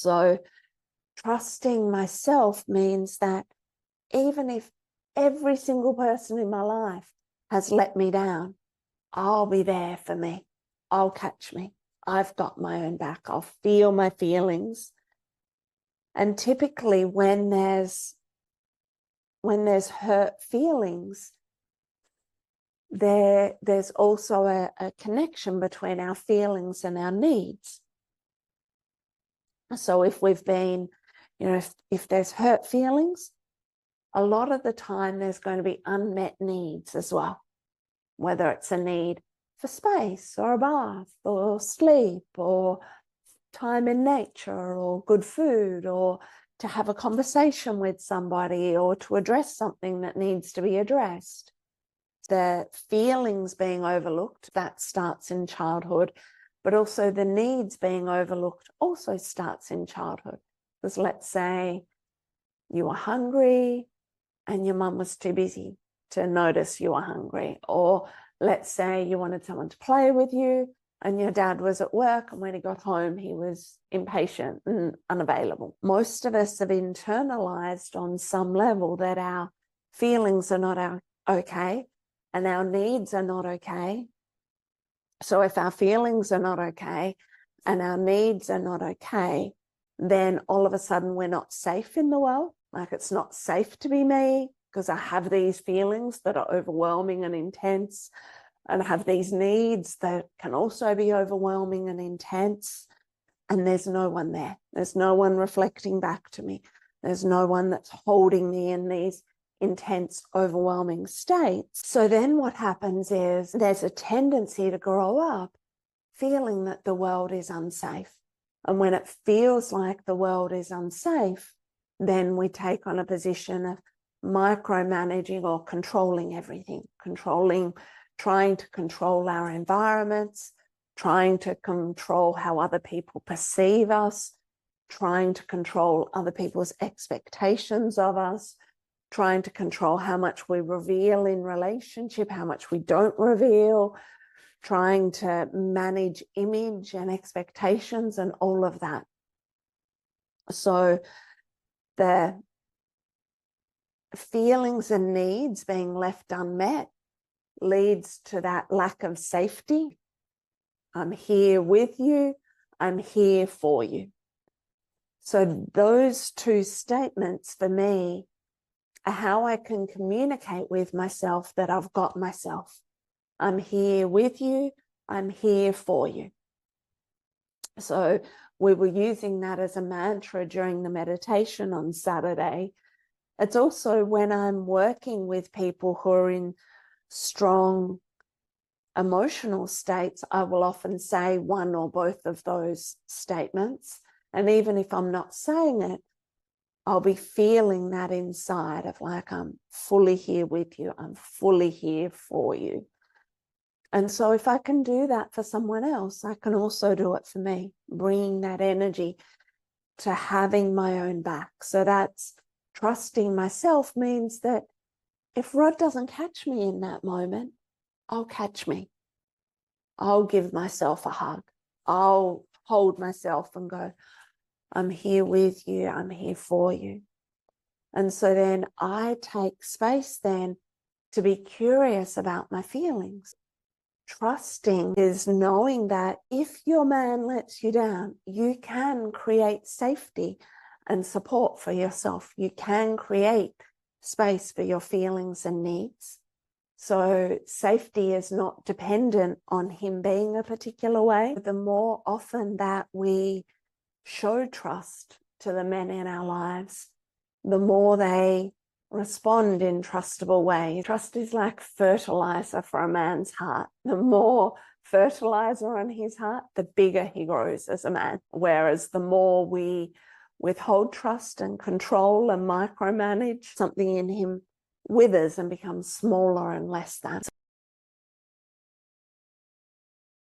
So trusting myself means that even if every single person in my life has let me down, I'll be there for me. I'll catch me. I've got my own back. I'll feel my feelings. And typically when there's hurt feelings, there's also a connection between our feelings and our needs. So if we've been, if there's hurt feelings, a lot of the time there's going to be unmet needs as well, whether it's a need for space or a bath or sleep or time in nature or good food or to have a conversation with somebody or to address something that needs to be addressed. The feelings being overlooked, that starts in childhood, but also the needs being overlooked also starts in childhood. Because let's say you were hungry and your mum was too busy to notice you were hungry. Or let's say you wanted someone to play with you and your dad was at work, and when he got home, he was impatient and unavailable. Most of us have internalized on some level that our feelings are not okay and our needs are not okay. So if our feelings are not okay and our needs are not okay, then all of a sudden we're not safe in the world. Like, it's not safe to be me because I have these feelings that are overwhelming and intense, and I have these needs that can also be overwhelming and intense, and there's no one there. There's no one reflecting back to me. There's no one that's holding me in these intense, overwhelming states. So then what happens is there's a tendency to grow up feeling that the world is unsafe. And when it feels like the world is unsafe, then we take on a position of micromanaging or controlling everything, trying to control our environments, trying to control how other people perceive us, trying to control other people's expectations of us, trying to control how much we reveal in relationship, how much we don't reveal, trying to manage image and expectations and all of that. So the feelings and needs being left unmet leads to that lack of safety. I'm here with you. I'm here for you. So those two statements for me are how I can communicate with myself that I've got myself. I'm here with you. I'm here for you. So we were using that as a mantra during the meditation on Saturday. It's also when I'm working with people who are in strong emotional states, I will often say one or both of those statements. And even if I'm not saying it, I'll be feeling that inside of like, I'm fully here with you. I'm fully here for you. And so if I can do that for someone else, I can also do it for me, bringing that energy to having my own back. So that's trusting myself means that if Rod doesn't catch me in that moment, I'll catch me. I'll give myself a hug. I'll hold myself and go, I'm here with you. I'm here for you. And so then I take space then to be curious about my feelings. Trusting is knowing that if your man lets you down, you can create safety and support for yourself. You can create space for your feelings and needs. So safety is not dependent on him being a particular way. The more often that we show trust to the men in our lives, the more they respond in trustable ways. Trust is like fertilizer for a man's heart. The more fertilizer on his heart, the bigger he grows as a man. Whereas the more we withhold trust and control and micromanage, something in him withers and becomes smaller and less than.